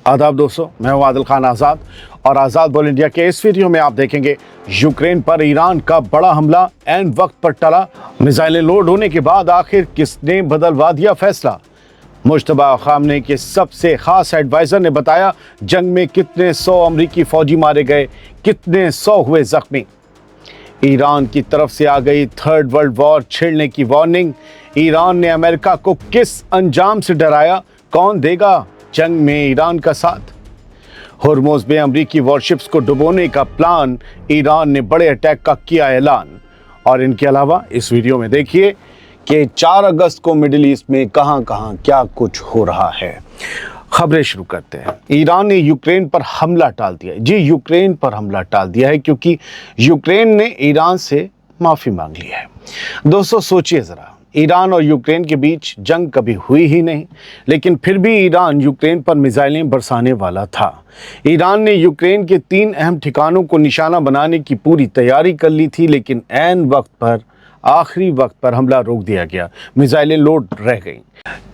आदाब दोस्तों, मैं हूं आदिल खान आज़ाद और आज़ाद बोल इंडिया के इस वीडियो में आप देखेंगे यूक्रेन पर ईरान का बड़ा हमला एंड वक्त पर टला। मिसाइलें लोड होने के बाद आखिर किसने बदलवा दिया फैसला। मुश्तबा खामने के सबसे खास एडवाइजर ने बताया जंग में कितने 100 अमरीकी फौजी मारे गए, कितने 100 हुए जख्मी। ईरान की तरफ से आ गई थर्ड वर्ल्ड वॉर छेड़ने की वार्निंग। ईरान ने अमेरिका को किस अंजाम से डराया, कौन देगा जंग में ईरान का साथ। होर्मुज़ में अमरीकी वॉरशिप्स को डुबोने का प्लान, ईरान ने बड़े अटैक का किया ऐलान। और इनके अलावा इस वीडियो में देखिए कि 4 अगस्त को मिडिल ईस्ट में कहां कहां क्या कुछ हो रहा है। खबरें शुरू करते हैं। ईरान ने यूक्रेन पर हमला टाल दिया है। जी, यूक्रेन पर हमला टाल दिया है क्योंकि यूक्रेन ने ईरान से माफ़ी मांग ली है। दोस्तों सोचिए ज़रा, ईरान और यूक्रेन के बीच जंग कभी हुई ही नहीं, लेकिन फिर भी ईरान यूक्रेन पर मिसाइलें बरसाने वाला था। ईरान ने यूक्रेन के 3 अहम ठिकानों को निशाना बनाने की पूरी तैयारी कर ली थी, लेकिन ऐन वक्त पर, आखिरी वक्त पर हमला रोक दिया गया। मिसाइलें लोड रह गईं।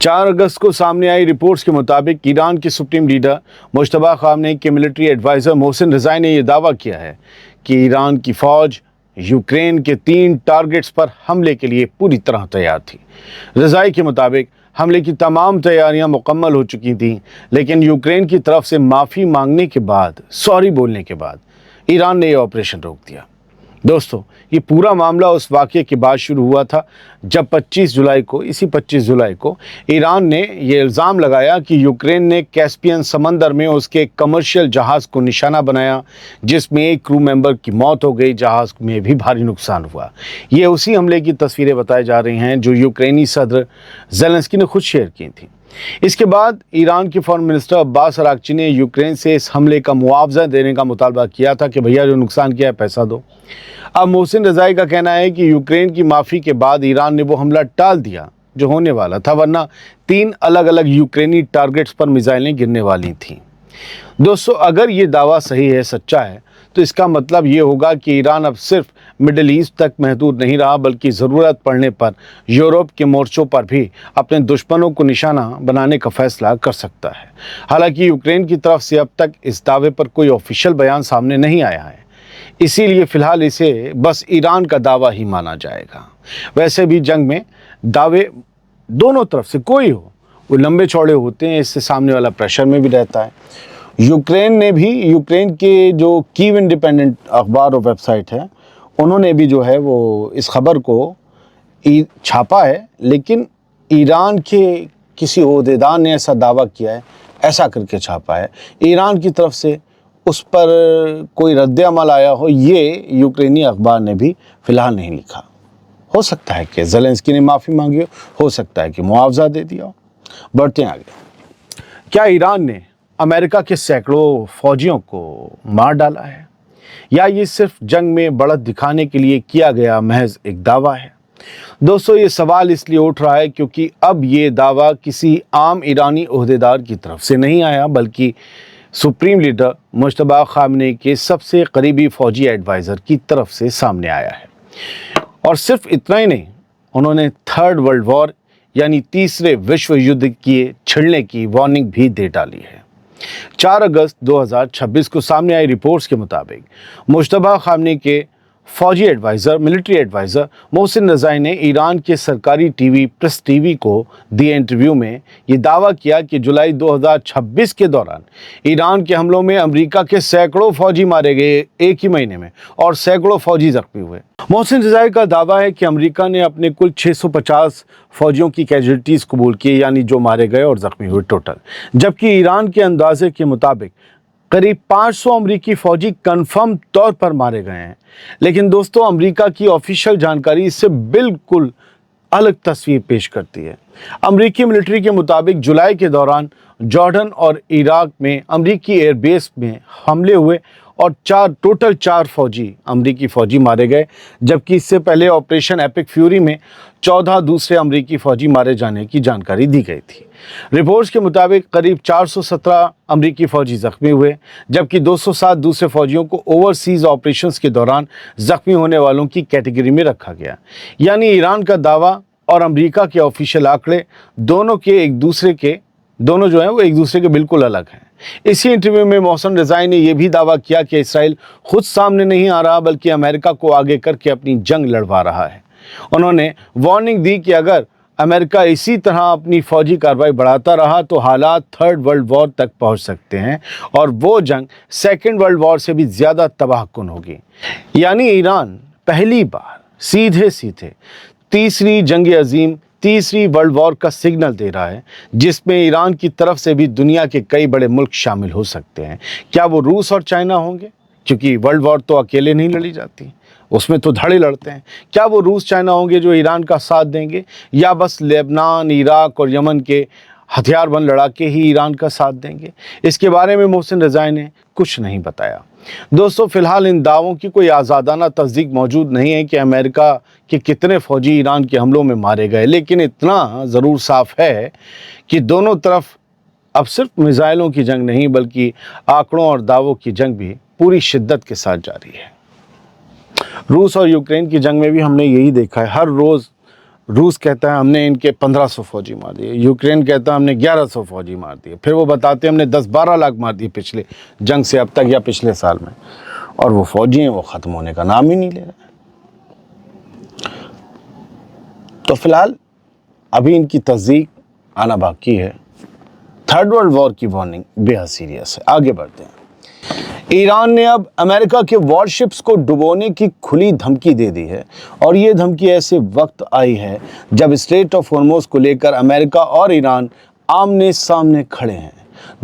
4 अगस्त को सामने आई रिपोर्ट्स के मुताबिक ईरान के सुप्रीम लीडर मुश्तबा खामने के मिलिट्री एडवाइज़र मोहसिन रज़ाई ने यह दावा किया है कि ईरान की फ़ौज यूक्रेन के 3 टारगेट्स पर हमले के लिए पूरी तरह तैयार थी। रज़ाई के मुताबिक हमले की तमाम तैयारियां मुकम्मल हो चुकी थीं, लेकिन यूक्रेन की तरफ से माफ़ी मांगने के बाद, सॉरी बोलने के बाद ईरान ने यह ऑपरेशन रोक दिया। दोस्तों, ये पूरा मामला उस वाक़ये के बाद शुरू हुआ था जब 25 जुलाई को ईरान ने ये इल्ज़ाम लगाया कि यूक्रेन ने कैस्पियन समंदर में उसके कमर्शियल जहाज़ को निशाना बनाया, जिसमें एक क्रू मेंबर की मौत हो गई, जहाज़ में भी भारी नुकसान हुआ। ये उसी हमले की तस्वीरें बताई जा रही हैं जो यूक्रेनी सदर ज़ेलेंस्की ने खुद शेयर की थी। इसके बाद ईरान के फॉरेन मिनिस्टर अब्बास अरागची ने यूक्रेन से इस हमले का मुआवजा देने का मुतालबा किया था कि भैया जो नुकसान किया है पैसा दो। अब मोहसिन रज़ाई का कहना है कि यूक्रेन की माफ़ी के बाद ईरान ने वो हमला टाल दिया जो होने वाला था, वरना 3 अलग अलग यूक्रेनी टारगेट्स पर मिसाइलें गिरने वाली थीं। दोस्तों, अगर ये दावा सही है, सच्चा है, तो इसका मतलब ये होगा कि ईरान अब सिर्फ मिडिल ईस्ट तक महदूद नहीं रहा, बल्कि ज़रूरत पड़ने पर यूरोप के मोर्चों पर भी अपने दुश्मनों को निशाना बनाने का फैसला कर सकता है। हालांकि यूक्रेन की तरफ से अब तक इस दावे पर कोई ऑफिशियल बयान सामने नहीं आया है, इसीलिए फ़िलहाल इसे बस ईरान का दावा ही माना जाएगा। वैसे भी जंग में दावे दोनों तरफ से कोई हो, वो लंबे चौड़े होते हैं, इससे सामने वाला प्रेशर में भी रहता है। यूक्रेन के जो कीव इंडिपेंडेंट अखबार और वेबसाइट है, उन्होंने भी जो है वो इस खबर को छापा है, लेकिन ईरान के किसी ओहदेदार ने ऐसा दावा किया है, ऐसा करके छापा है। ईरान की तरफ से उस पर कोई रद्द अमल आया हो, ये यूक्रेनी अखबार ने भी फ़िलहाल नहीं लिखा। हो सकता है कि ज़ेलेंस्की ने माफ़ी मांगी हो सकता है कि मुआवजा दे दिया हो। बढ़ते हैं आगे। क्या ईरान ने अमेरिका के सैकड़ों फौजियों को मार डाला है, या ये सिर्फ जंग में बढ़त दिखाने के लिए किया गया महज एक दावा है? दोस्तों, ये सवाल इसलिए उठ रहा है क्योंकि अब ये दावा किसी आम ईरानी ओहदेदार की तरफ से नहीं आया, बल्कि सुप्रीम लीडर मुश्तबा खामने के सबसे करीबी फौजी एडवाइज़र की तरफ से सामने आया है। और सिर्फ इतना ही नहीं, उन्होंने थर्ड वर्ल्ड वॉर यानी तीसरे विश्व युद्ध के छिड़ने की वार्निंग भी दे डाली है। 4 अगस्त 2026 को सामने आई रिपोर्ट्स के मुताबिक मुश्तबा खामने के फौजी एडवाइज़र, मिलिट्री एडवाइज़र मोहसिन रज़ाई ने ईरान के सरकारी टीवी प्रेस टीवी को दिए इंटरव्यू में ये दावा किया कि जुलाई 2026 के दौरान ईरान के हमलों में अमेरिका के सैकड़ों फौजी मारे गए एक ही महीने में, और सैकड़ों फौजी जख्मी हुए। मोहसिन रज़ाई का दावा है कि अमेरिका ने अपने कुल 650 फौजियों की कैजुअल्टीज़ कबूल की, यानी जो मारे गए और ज़ख्मी हुए टोटल, जबकि ईरान के अंदाजे के मुताबिक करीब 500 अमरीकी फ़ौजी कन्फर्म तौर पर मारे गए हैं। लेकिन दोस्तों, अमेरिका की ऑफिशियल जानकारी इससे बिल्कुल अलग तस्वीर पेश करती है। अमरीकी मिलिट्री के मुताबिक जुलाई के दौरान जॉर्डन और इराक में अमरीकी एयरबेस में हमले हुए और टोटल 4 अमरीकी फ़ौजी मारे गए, जबकि इससे पहले ऑपरेशन एपिक फ्यूरी में 14 दूसरे अमरीकी फ़ौजी मारे जाने की जानकारी दी गई थी। रिपोर्ट्स के मुताबिक करीब 417 अमरीकी फ़ौजी ज़ख्मी हुए, जबकि 207 दूसरे फ़ौजियों को ओवरसीज़ ऑपरेशंस के दौरान ज़ख्मी होने वालों की कैटेगरी में रखा गया। यानी ईरान का दावा और अमेरिका के ऑफिशियल आंकड़े दोनों जो हैं वो एक दूसरे के बिल्कुल अलग हैं। इसी इंटरव्यू में मोहसिन रज़ाई ने यह भी दावा किया कि इसराइल खुद सामने नहीं आ रहा बल्कि अमेरिका को आगे करके अपनी जंग लड़वा रहा है। उन्होंने वार्निंग दी कि अगर अमेरिका इसी तरह अपनी फौजी कार्रवाई बढ़ाता रहा तो हालात थर्ड वर्ल्ड वॉर तक पहुंच सकते हैं और वो जंग सेकेंड वर्ल्ड वॉर से भी ज़्यादा तबाहकुन होगी। यानी ईरान पहली बार सीधे सीधे तीसरी जंग अजीम, तीसरी वर्ल्ड वॉर का सिग्नल दे रहा है, जिसमें ईरान की तरफ से भी दुनिया के कई बड़े मुल्क शामिल हो सकते हैं। क्या वो रूस और चाइना होंगे? क्योंकि वर्ल्ड वॉर तो अकेले नहीं लड़ी जाती, उसमें तो धड़े लड़ते हैं। क्या वो रूस चाइना होंगे जो ईरान का साथ देंगे, या बस लेबनान, इराक और यमन के हथियारबंद लड़ाके ही ईरान का साथ देंगे? इसके बारे में मोहसिन रज़ाई ने कुछ नहीं बताया। दोस्तों, फिलहाल इन दावों की कोई आज़ादाना तस्दीक मौजूद नहीं है कि अमेरिका के कितने फ़ौजी ईरान के हमलों में मारे गए, लेकिन इतना ज़रूर साफ़ है कि दोनों तरफ अब सिर्फ मिसाइलों की जंग नहीं बल्कि आंकड़ों और दावों की जंग भी पूरी शिद्दत के साथ जारी है। रूस और यूक्रेन की जंग में भी हमने यही देखा है। हर रोज़ रूस कहता है हमने इनके 1500 फौजी मार दिए, यूक्रेन कहता है हमने 1100 फौजी मार दिए, फिर वो बताते हैं हमने 10-12 लाख मार दिए पिछले जंग से अब तक या पिछले साल में, और वो फौजी हैं वो ख़त्म होने का नाम ही नहीं ले रहे। तो फिलहाल अभी इनकी तस्दीक आना बाकी है। थर्ड वर्ल्ड वॉर की वार्निंग बेहद सीरियस है। आगे बढ़ते हैं। ईरान ने अब अमेरिका के वॉरशिप्स को डुबोने की खुली धमकी दे दी है, और ये धमकी ऐसे वक्त आई है जब स्ट्रेट ऑफ हॉर्मुज़ को लेकर अमेरिका और ईरान आमने सामने खड़े हैं।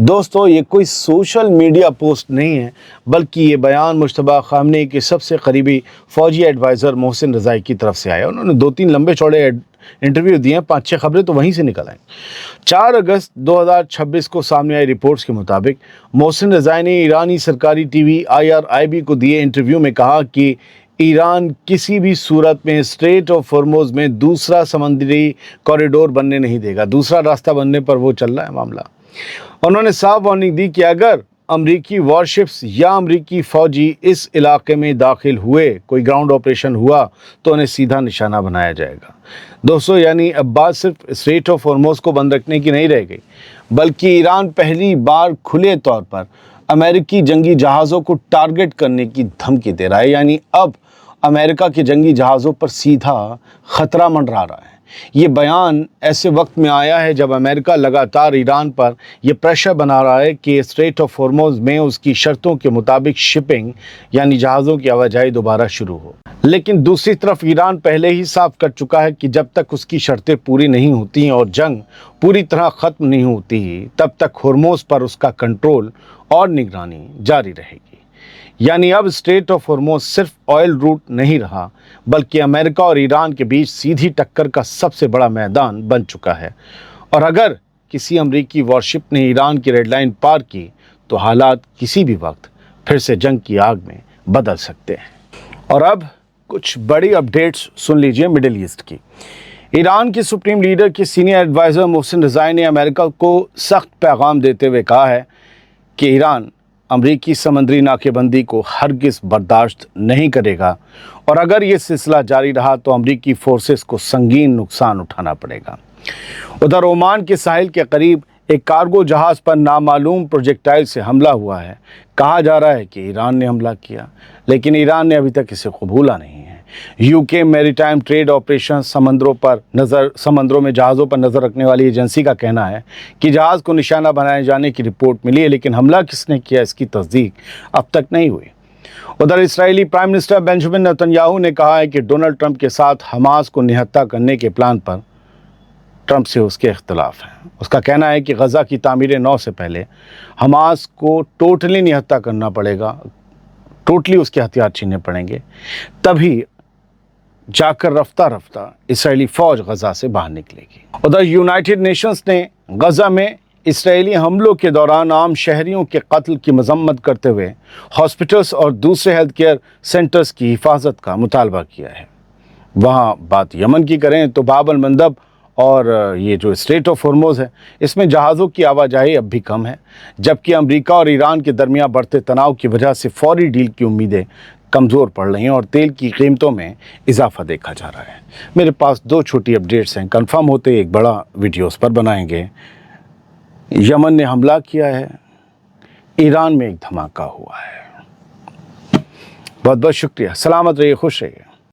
दोस्तों, ये कोई सोशल मीडिया पोस्ट नहीं है, बल्कि ये बयान मुश्तबा ख़ामनेई के सबसे करीबी फ़ौजी एडवाइज़र मोहसिन रज़ाई की तरफ से आया। उन्होंने 2-3 लंबे चौड़े इंटरव्यू दिए हैं, 5-6 खबरें तो वहीं से निकल आईं। 4 अगस्त 2026 को सामने आई रिपोर्ट्स के मुताबिक मोहसिन रज़ाई ने ईरानी सरकारी टीवी IRIB को दिए इंटरव्यू में कहा कि ईरान किसी भी सूरत में स्ट्रेट ऑफ हॉर्मुज़ में दूसरा समुद्री कॉरिडोर बनने नहीं देगा। दूसरा रास्ता बनने पर वो चल रहा है मामला। उन्होंने साफ वार्निंग दी कि अगर अमरीकी वॉरशिप्स या अमरीकी फ़ौजी इस इलाके में दाखिल हुए, कोई ग्राउंड ऑपरेशन हुआ, तो उन्हें सीधा निशाना बनाया जाएगा। दोस्तों, यानी अब बात सिर्फ स्ट्रेट ऑफ हॉर्मुज़ को बंद रखने की नहीं रह गई, बल्कि ईरान पहली बार खुले तौर पर अमेरिकी जंगी जहाज़ों को टारगेट करने की धमकी दे रहा है। यानी अब अमेरिका के जंगी जहाज़ों पर सीधा ख़तरा मंडरा रहा है। ये बयान ऐसे वक्त में आया है जब अमेरिका लगातार ईरान पर यह प्रेशर बना रहा है कि स्ट्रेट ऑफ हॉर्मुज़ में उसकी शर्तों के मुताबिक शिपिंग यानी जहाज़ों की आवाजाही दोबारा शुरू हो। लेकिन दूसरी तरफ ईरान पहले ही साफ कर चुका है कि जब तक उसकी शर्तें पूरी नहीं होती और जंग पूरी तरह ख़त्म नहीं होती, तब तक हॉर्मुज़ पर उसका कंट्रोल और निगरानी जारी रहेगी। यानी अब स्ट्रेट ऑफ हॉर्मुज़ सिर्फ ऑयल रूट नहीं रहा, बल्कि अमेरिका और ईरान के बीच सीधी टक्कर का सबसे बड़ा मैदान बन चुका है। और अगर किसी अमरीकी वॉरशिप ने ईरान की रेड लाइन पार की तो हालात किसी भी वक्त फिर से जंग की आग में बदल सकते हैं। और अब कुछ बड़ी अपडेट्स सुन लीजिए मिडिल ईस्ट की। ईरान के सुप्रीम लीडर के सीनियर एडवाइज़र मोहसिन रज़ाई ने अमेरिका को सख्त पैगाम देते हुए कहा है कि ईरान अमरीकी समुद्री नाकेबंदी को हरगिज़ बर्दाश्त नहीं करेगा, और अगर ये सिलसिला जारी रहा तो अमरीकी फोर्सेस को संगीन नुकसान उठाना पड़ेगा। उधर ओमान के साहिल के करीब एक कार्गो जहाज़ पर नामालूम प्रोजेक्टाइल से हमला हुआ है। कहा जा रहा है कि ईरान ने हमला किया, लेकिन ईरान ने अभी तक इसे कबूला नहीं है। यूके मैरीटाइम ट्रेड ऑपरेशन समंदरों में जहाज़ों पर नज़र रखने वाली एजेंसी का कहना है कि जहाज़ को निशाना बनाए जाने की रिपोर्ट मिली है, लेकिन हमला किसने किया इसकी तस्दीक अब तक नहीं हुई। उधर इस्राएली प्राइम मिनिस्टर बेंजामिन नेतन्याहू ने कहा है कि डोनाल्ड ट्रंप के साथ हमास को निहत्था करने के प्लान पर ट्रंप से उसके इख्तलाफ हैं। उसका कहना है कि गज़ा की तामीर नौ से पहले हमास को टोटली निहत्था करना पड़ेगा, टोटली उसके हथियार छीनने पड़ेंगे, तभी जाकर रफ्ता रफ्ता इसराइली फ़ौज गज़ा से बाहर निकलेगी। उधर यूनाइटेड नेशंस ने गज़ा में इसराइली हमलों के दौरान आम शहरियों के कत्ल की मजम्मत करते हुए हॉस्पिटल्स और दूसरे हेल्थ केयर सेंटर्स की हिफाजत का मुतालबा किया है। वहाँ बात यमन की करें तो बाब अल मंदब और ये जो स्ट्रेट ऑफ हॉर्मुज़ है, इसमें जहाज़ों की आवाजाही अब भी कम है, जबकि अमेरिका और ईरान के दरमियान बढ़ते तनाव की वजह से फौरी डील की उम्मीदें कमज़ोर पड़ रही हैं और तेल की कीमतों में इजाफा देखा जा रहा है। मेरे पास 2 छोटी अपडेट्स हैं, कंफर्म होते एक बड़ा वीडियो उस पर बनाएंगे। यमन ने हमला किया है, ایران میں ایک دھماکہ ہوا ہے۔ بہت بہت شکریہ، سلامت رہیے، خوش رہیے۔